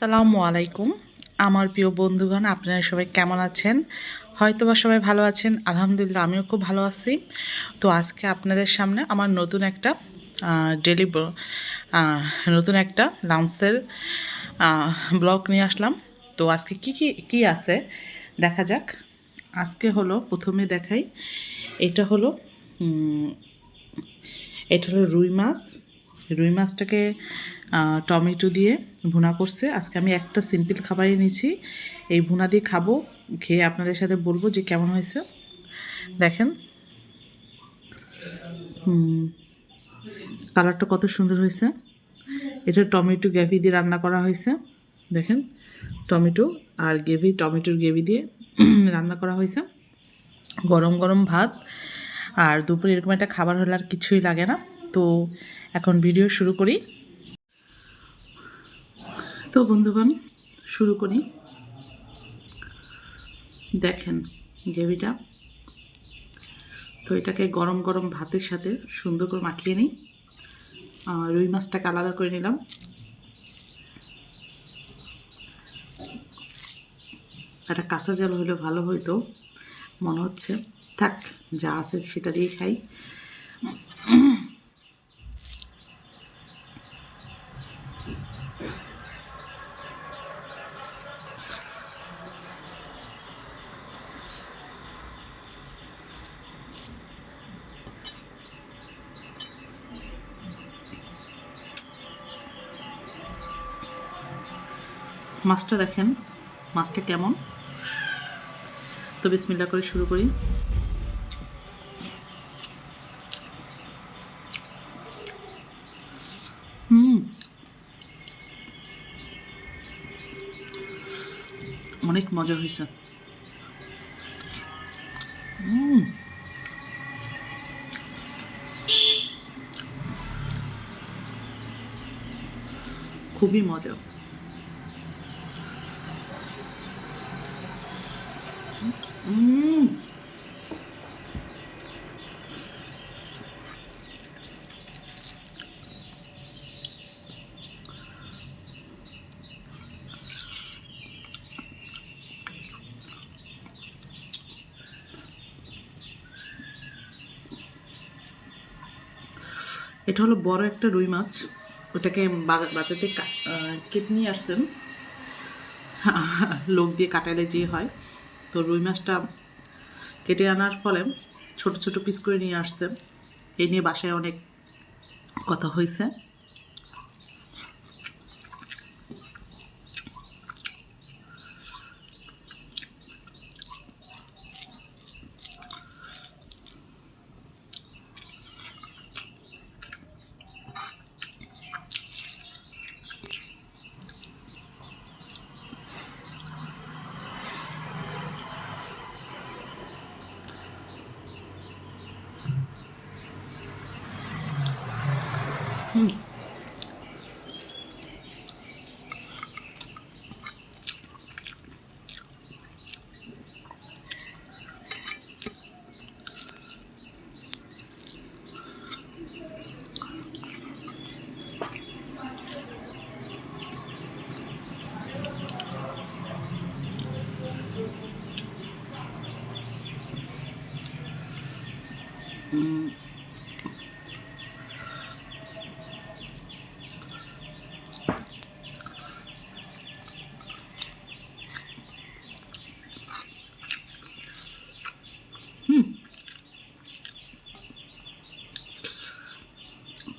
আসসালামু আলাইকুম আমার প্রিয় বন্ধুগণ, আপনারা সবাই কেমন আছেন? হয়তোবা সবাই ভালো আছেন। আলহামদুলিল্লাহ আমিও খুব ভালো আছি। তো আজকে আপনাদের সামনে আমার ডেলি নতুন একটা লাঞ্চের ব্লগ নিয়ে আসলাম। তো আজকে কি আছে দেখা যাক। আজকে হলো প্রথমে দেখাই, এটা হলো রুই মাছ। রুই মাছটাকে টমেটো দিয়ে ভুনা করছে। আজকে আমি একটা সিম্পল খাবারই নিয়েছি, এই ভুনা দিয়ে খাবো, খেয়ে আপনাদের সাথে বলবো যে কেমন হয়েছে। দেখেন কালারটা কত সুন্দর হয়েছে। এটা টমেটো গ্রেভি দিয়ে রান্না করা হয়েছে। দেখেন টমেটোর গ্রেভি দিয়ে রান্না করা হয়েছে। গরম গরম ভাত আর দুপুরে এরকম একটা খাবার হলে আর কিছুই লাগে না। তো এখন ভিডিও শুরু করি। তো বন্ধুগণ শুরু করি। দেখেন গ্রেভিটা, তো এটাকে গরম গরম ভাতের সাথে সুন্দর করে মাখিয়ে নিই। রুই মাছটাকে আলাদা করে নিলাম। একটা কাঁচা জাল হলে ভালো হইতো মনে হচ্ছে, থাক যা আছে সেটা দিয়ে খাই। মাছটা দেখেন, মাছটা কেমন। তো বিসমিল্লাহ করে শুরু করি। অনেক মজা হয়েছে। খুবই মজা। এটা হলো বড় একটা রুই মাছ। ওটাকে বাজারে কেটে নিয়ে আসছেন, লোক দিয়ে কাটালে যে হয়। তো রুই মাছটা কেটে আনার ফলে ছোট ছোট পিস করে নিয়ে আসছে। এই নিয়ে বাসায় অনেক কথা হয়েছে।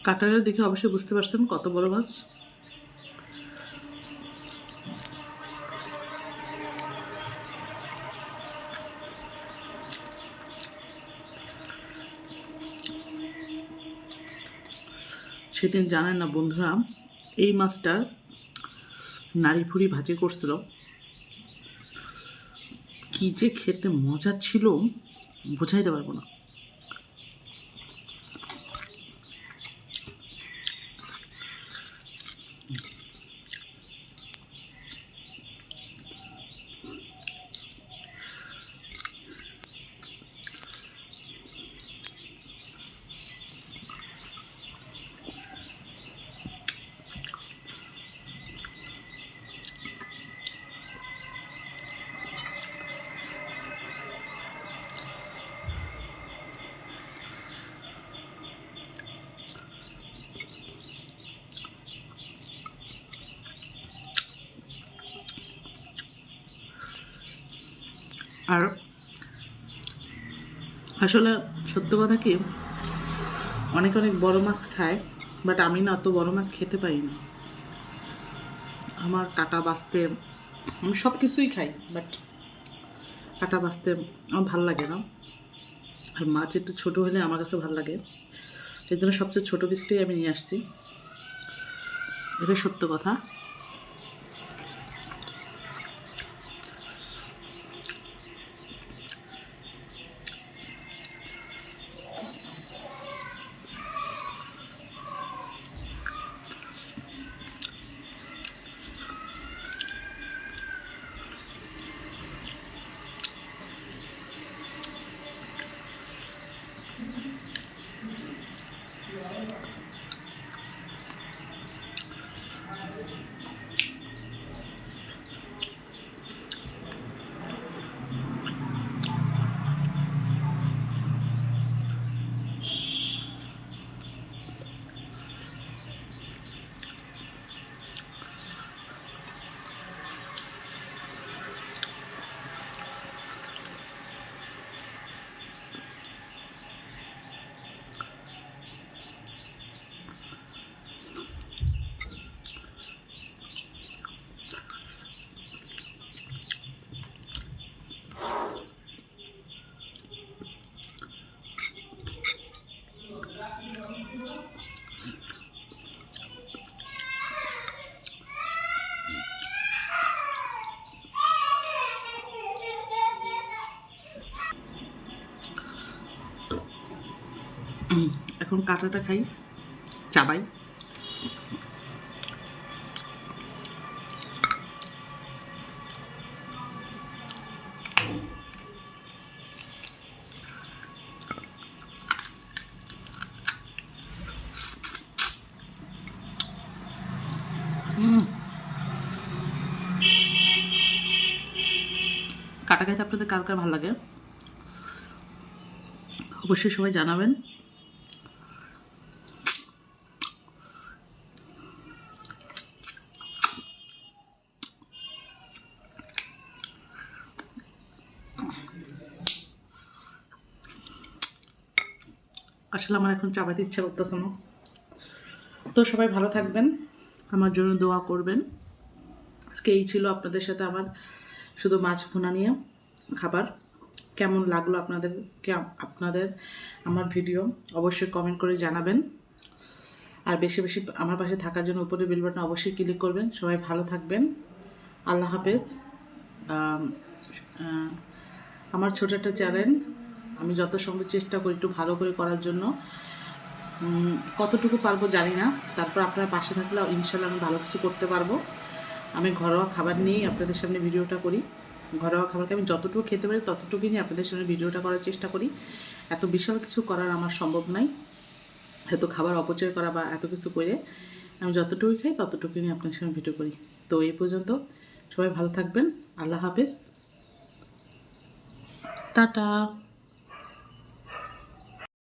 কাঁটাটা দেখে অবশ্যই বুঝতে পারছেন কত বড় মাছ। সেদিন জানেন না বন্ধুরা, এই মাছটা নাড়ি ভুড়ি ভাজি করছিল, কি যে খেতে মজা ছিল বোঝাইতে পারবো না। আর আসলে সত্য কথা কি, অনেক অনেক বড় মাছ খায়, বাট আমি না অত বড় মাছ খেতে পারি না। আমার কাটা বাছতে, আমি সব কিছুই খাই, বাট কাটা বাছতে আমার ভালো লাগে না। আর মাছ একটু ছোটো হলে আমার কাছে ভালো লাগে, এই জন্য সবচেয়ে ছোটো পিসটাই আমি নিয়ে আসছি। এটা সত্য কথা। এখন কাঁটাটা খাই, চাবাই। কাটা খাইতে আপনাদের কার কার ভালো লাগে অবশ্যই সবাই জানাবেন। আসলে আমার এখন চাবাতে ইচ্ছা করতেছে না। তো সবাই ভালো থাকবেন, আমার জন্য দোয়া করবেন। আজকে এই ছিল আপনাদের সাথে আমার শুধু মাছ ভুনা নিয়ে খাবার। কেমন লাগলো আপনাদের আমার ভিডিও অবশ্যই কমেন্ট করে জানাবেন। আর বেশি বেশি আমার পাশে থাকার জন্য উপরে বেল বাটন অবশ্যই ক্লিক করবেন। সবাই ভালো থাকবেন, আল্লাহ হাফেজ। আমার ছোট একটা চ্যানেল, আমি যত সম্ভব চেষ্টা করি একটু ভালো করে করার জন্য। কতটুকু পারবো জানি না, তারপর আপনার পাশে থাকলে ইনশাল্লাহ আমি ভালো কিছু করতে পারবো। আমি ঘরোয়া খাবার নিয়েই আপনাদের সামনে ভিডিওটা করি। ঘরোয়া খাবারকে আমি যতটুকু খেতে পারি ততটুকুই নিয়ে আপনাদের সামনে ভিডিওটা করার চেষ্টা করি। এত বিশাল কিছু করার আমার সম্ভব নাই, এত খাবার অপচয় করা বা এত কিছু করে। আমি যতটুকুই খাই ততটুকুই নিয়ে আপনাদের সামনে ভিডিও করি। তো এই পর্যন্ত, সবাই ভালো থাকবেন, আল্লাহ হাফেজ, টাটা।